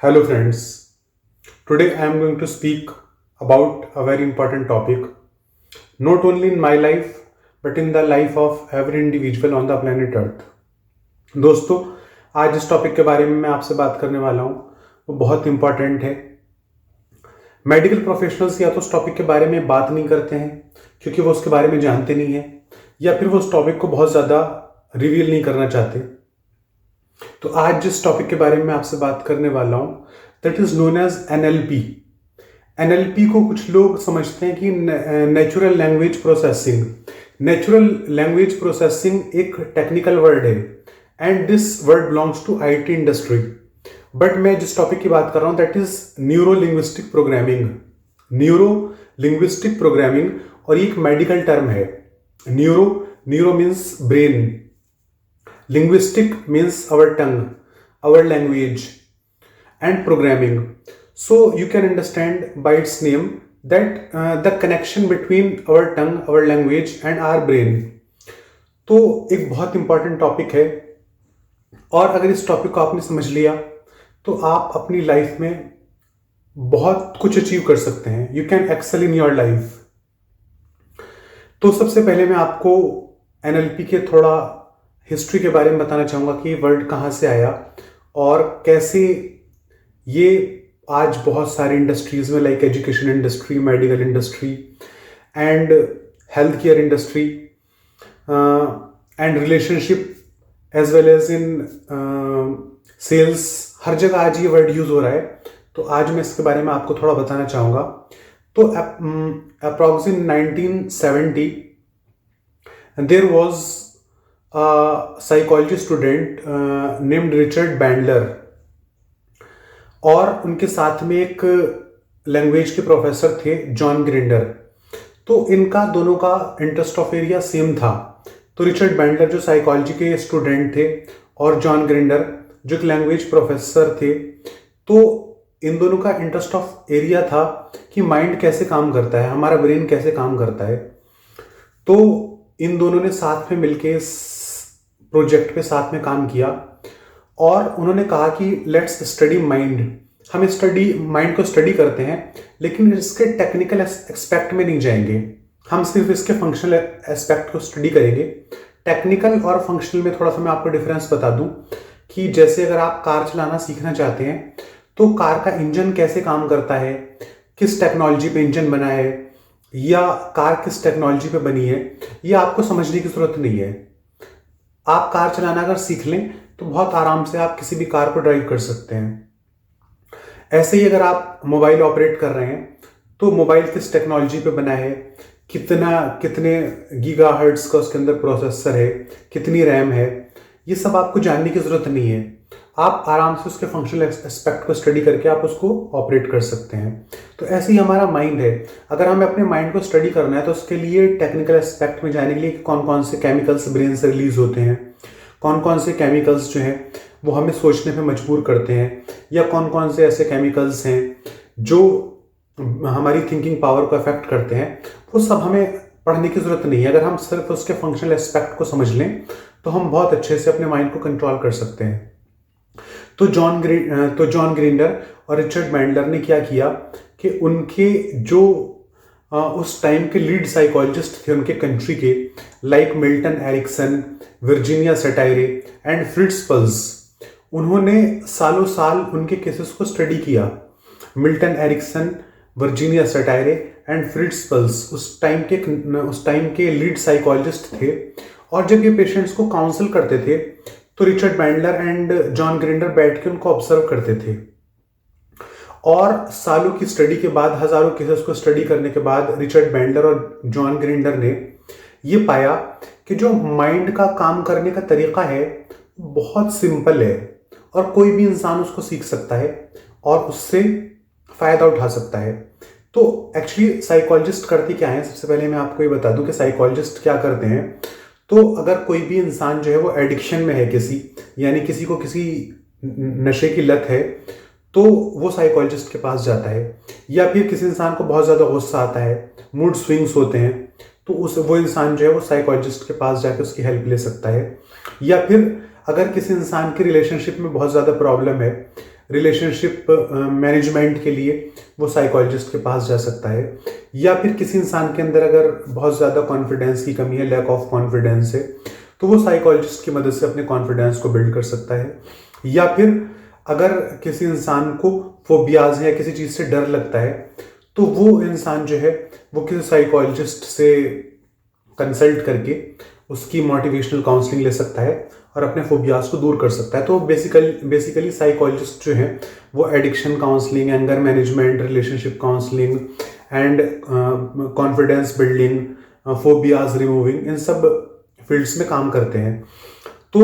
Hello, friends. Today I am going to speak about a very important topic, not only in my life but in the life of every individual on the planet Earth. दोस्तों, आज जिस topic के बारे में मैं आपसे बात करने वाला हूँ वो बहुत इंपॉर्टेंट है। मेडिकल प्रोफेशनल्स या तो उस टॉपिक के बारे में बात नहीं करते हैं क्योंकि वो उसके बारे में जानते नहीं हैं, या फिर वो उस टॉपिक को बहुत ज़्यादा रिवील नहीं करना चाहते। तो आज जिस टॉपिक के बारे में आपसे बात करने वाला हूँ that is known as NLP. NLP को कुछ लोग समझते हैं कि natural language processing. Natural language processing एक टेक्निकल वर्ड है and this word belongs to IT industry. But मैं जिस टॉपिक की बात कर रहा हूँ that is neuro linguistic programming. Neuro linguistic programming, और ये एक मेडिकल टर्म है। Neuro means brain, linguistic means our tongue, our language, and programming. So you can understand by its name that the connection between our tongue, our language and our brain. तो एक बहुत important topic है, और अगर इस topic को आपने समझ लिया तो आप अपनी लाइफ में बहुत कुछ अचीव कर सकते हैं। You can excel in your life. तो सबसे पहले मैं आपको एनएलपी के थोड़ा हिस्ट्री के बारे में बताना चाहूँगा कि ये वर्ड कहाँ से आया और कैसे ये आज बहुत सारी इंडस्ट्रीज में, like education industry, medical industry and health care industry and relationship as well as in sales, हर जगह आज ये वर्ड यूज हो रहा है। तो आज मैं इसके बारे में आपको थोड़ा बताना चाहूँगा। तो approx in 1970 there was psychology student named Richard Bandler, और उनके साथ में एक लैंग्वेज के प्रोफेसर थे जॉन ग्रिंडर। तो इनका दोनों का इंटरेस्ट ऑफ एरिया सेम था। तो रिचर्ड बैंडलर जो साइकोलॉजी के स्टूडेंट थे और जॉन ग्रिंडर जो एक लैंग्वेज प्रोफेसर थे, तो इन दोनों का इंटरेस्ट ऑफ एरिया था कि माइंड कैसे काम करता है, हमारा ब्रेन कैसे काम करता है। तो इन दोनों ने साथ में मिलके प्रोजेक्ट पे साथ में काम किया और उन्होंने कहा कि लेट्स स्टडी माइंड। हम माइंड को स्टडी करते हैं, लेकिन इसके टेक्निकल एस्पेक्ट में नहीं जाएंगे, हम सिर्फ इसके फंक्शनल एस्पेक्ट को स्टडी करेंगे। टेक्निकल और फंक्शनल में थोड़ा सा मैं आपको डिफरेंस बता दूं कि जैसे अगर आप कार चलाना सीखना चाहते हैं तो कार का इंजन कैसे काम करता है, किस टेक्नोलॉजी पे इंजन बना है, या कार किस टेक्नोलॉजी पे बनी है, ये आपको समझने की जरूरत नहीं है। आप कार चलाना अगर सीख लें तो बहुत आराम से आप किसी भी कार को ड्राइव कर सकते हैं। ऐसे ही अगर आप मोबाइल ऑपरेट कर रहे हैं तो मोबाइल किस टेक्नोलॉजी पे बना है, कितने गीगाहर्ट्ज का उसके अंदर प्रोसेसर है, कितनी रैम है, ये सब आपको जानने की जरूरत नहीं है। आप आराम से उसके फंक्शनल एस्पेक्ट को स्टडी करके आप उसको ऑपरेट कर सकते हैं। तो ऐसे ही हमारा माइंड है। अगर हमें अपने माइंड को स्टडी करना है तो उसके लिए टेक्निकल एस्पेक्ट में जाने के लिए कौन कौन से केमिकल्स ब्रेन से रिलीज होते हैं, कौन कौन से केमिकल्स जो हैं वो हमें सोचने पे मजबूर करते हैं, या कौन कौन से ऐसे केमिकल्स हैं जो हमारी थिंकिंग पावर को अफेक्ट करते हैं, वो सब हमें पढ़ने की जरूरत नहीं है। अगर हम सिर्फ उसके फंक्शनल एस्पेक्ट को समझ लें तो हम बहुत अच्छे से अपने माइंड को कंट्रोल कर सकते हैं। तो जॉन ग्रिंडर और रिचर्ड बैंडलर ने क्या किया कि उनके जो उस टाइम के लीड साइकोलॉजिस्ट थे उनके कंट्री के, like Milton Erickson, Virginia Satir and Fritz Perls, उन्होंने सालों साल उनके केसेस को स्टडी किया। Milton Erickson, Virginia Satir and Fritz Perls उस टाइम के लीड साइकोलॉजिस्ट थे, और जब ये पेशेंट्स को काउंसल करते थे तो Richard Bandler and John grinder बैठ के उनको ऑब्जर्व करते थे। और सालों की स्टडी के बाद, हजारों केसेस को स्टडी करने के बाद रिचर्ड बैंडलर और जॉन ग्रिंडर ने ये पाया कि जो माइंड का काम करने का तरीका है बहुत सिंपल है और कोई भी इंसान उसको सीख सकता है और उससे फायदा उठा सकता है। तो एक्चुअली साइकोलॉजिस्ट करते क्या है, सबसे पहले मैं आपको ये बता दूं कि साइकोलॉजिस्ट क्या करते हैं। तो अगर कोई भी इंसान जो है वो एडिक्शन में है किसी, यानी किसी को किसी नशे की लत है, तो वो साइकोलॉजिस्ट के पास जाता है। या फिर किसी इंसान को बहुत ज़्यादा गुस्सा आता है, मूड स्विंग्स होते हैं, तो वो इंसान जो है वो साइकोलॉजिस्ट के पास जाकर उसकी हेल्प ले सकता है। या फिर अगर किसी इंसान की रिलेशनशिप में बहुत ज़्यादा प्रॉब्लम है, रिलेशनशिप मैनेजमेंट के लिए वो साइकोलॉजिस्ट के पास जा सकता है। या फिर किसी इंसान के अंदर अगर बहुत ज़्यादा कॉन्फिडेंस की कमी है, लैक ऑफ कॉन्फिडेंस है, तो वो साइकोलॉजिस्ट की मदद से अपने कॉन्फिडेंस को बिल्ड कर सकता है। या फिर अगर किसी इंसान को फोबियाज है या किसी चीज़ से डर लगता है, तो वो इंसान जो है वो किसी साइकोलॉजिस्ट से कंसल्ट करके उसकी मोटिवेशनल काउंसलिंग ले सकता है और अपने फोबियाज को दूर कर सकता है। तो बेसिकली साइकोलॉजिस्ट जो है वो addiction counselling, anger management, relationship counselling and confidence building, phobias removing, इन सब फील्ड्स में काम करते हैं। तो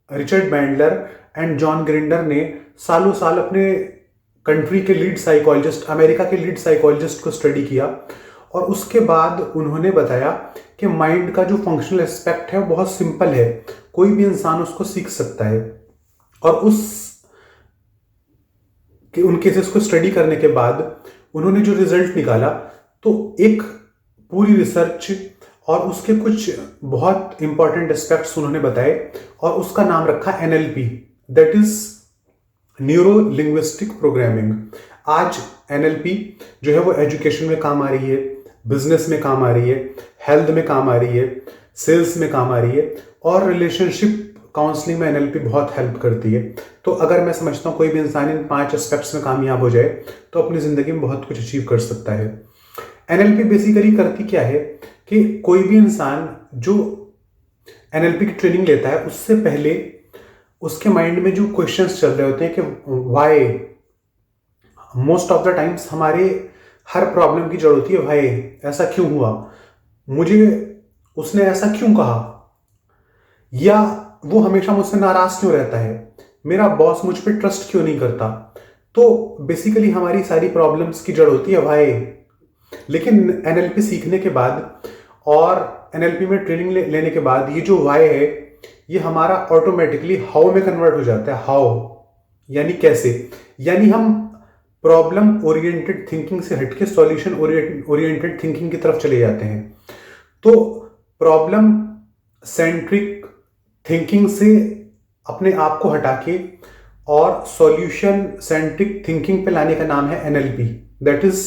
Richard Bandler and John Grinder ने सालों साल अपने कंट्री के लीड साइकोलॉजिस्ट, अमेरिका के लीड साइकोलॉजिस्ट को स्टडी किया और उसके बाद उन्होंने बताया कि माइंड का जो फंक्शनल एस्पेक्ट है वो बहुत सिंपल है, कोई भी इंसान उसको सीख सकता है। और उन केसेस को स्टडी करने के बाद उन्होंने जो रिजल्ट निकाला, तो एक पूरी रिसर्च और उसके कुछ बहुत इंपॉर्टेंट एस्पेक्ट्स उन्होंने बताए और उसका नाम रखा NLP, that is neuro linguistic programming. आज NLP जो है वो एजुकेशन में काम आ रही है, बिजनेस में काम आ रही है, हेल्थ में काम आ रही है, सेल्स में काम आ रही है और रिलेशनशिप काउंसलिंग में NLP बहुत हेल्प करती है। तो अगर मैं समझता हूँ कोई भी इंसान इन 5 एस्पेक्ट्स में कामयाब हो जाए तो अपनी ज़िंदगी में बहुत कुछ अचीव कर सकता है। NLP बेसिकली करती क्या है कि कोई भी इंसान जो NLP की ट्रेनिंग लेता है उससे पहले उसके माइंड में जो क्वेश्चंस चल रहे होते हैं कि why, most of the times हमारे हर प्रॉब्लम की जड़ होती है वाई, ऐसा क्यों हुआ, मुझे उसने ऐसा क्यों कहा, या वो हमेशा मुझसे नाराज क्यों रहता है, मेरा बॉस मुझ पर ट्रस्ट क्यों नहीं करता। तो बेसिकली हमारी सारी प्रॉब्लम्स की जड़ होती है वाई। लेकिन NLP सीखने के बाद और NLP में ट्रेनिंग लेने के बाद ये जो वाई है ये हमारा ऑटोमेटिकली हाउ में कन्वर्ट हो जाता है। हाउ यानी कैसे, यानी हम प्रॉब्लम ओरिएंटेड थिंकिंग से हटके सॉल्यूशन ओरिएंटेड थिंकिंग की तरफ चले जाते हैं। तो प्रॉब्लम सेंट्रिक थिंकिंग से अपने आप को हटा के और सॉल्यूशन सेंट्रिक थिंकिंग पे लाने का नाम है NLP, that is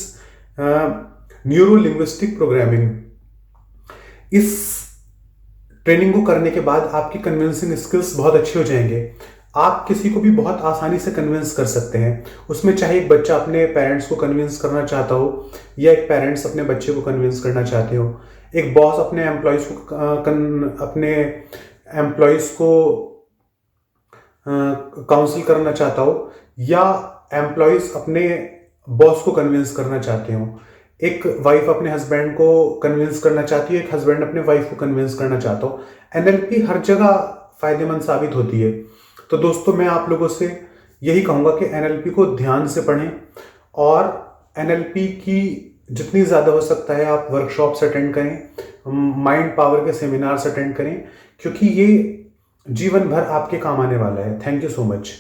neuro linguistic programming. इस ट्रेनिंग को करने के बाद आपकी कन्विंसिंग स्किल्स बहुत अच्छे हो जाएंगे। आप किसी को भी बहुत आसानी से कन्विंस कर सकते हैं। उसमें चाहे एक बच्चा अपने पेरेंट्स को कन्विंस करना चाहता हो या एक पेरेंट्स अपने बच्चे को कन्विंस करना चाहते हो, एक बॉस अपने एम्प्लॉयज़ को काउंसिल करना चाहता हो या एम्प्लॉयज़ अपने बॉस को कन्विंस करना चाहते हो, एक वाइफ अपने हस्बैंड को कन्विंस करना चाहती है, एक हस्बैंड अपने वाइफ को कन्विंस करना चाहता हो, NLP हर जगह फायदेमंद साबित होती है। तो दोस्तों मैं आप लोगों से यही कहूँगा कि NLP को ध्यान से पढ़ें और NLP की जितनी ज़्यादा हो सकता है आप वर्कशॉप्स अटेंड करें, माइंड पावर के सेमिनार्स अटेंड करें, क्योंकि ये जीवन भर आपके काम आने वाला है। Thank you so much.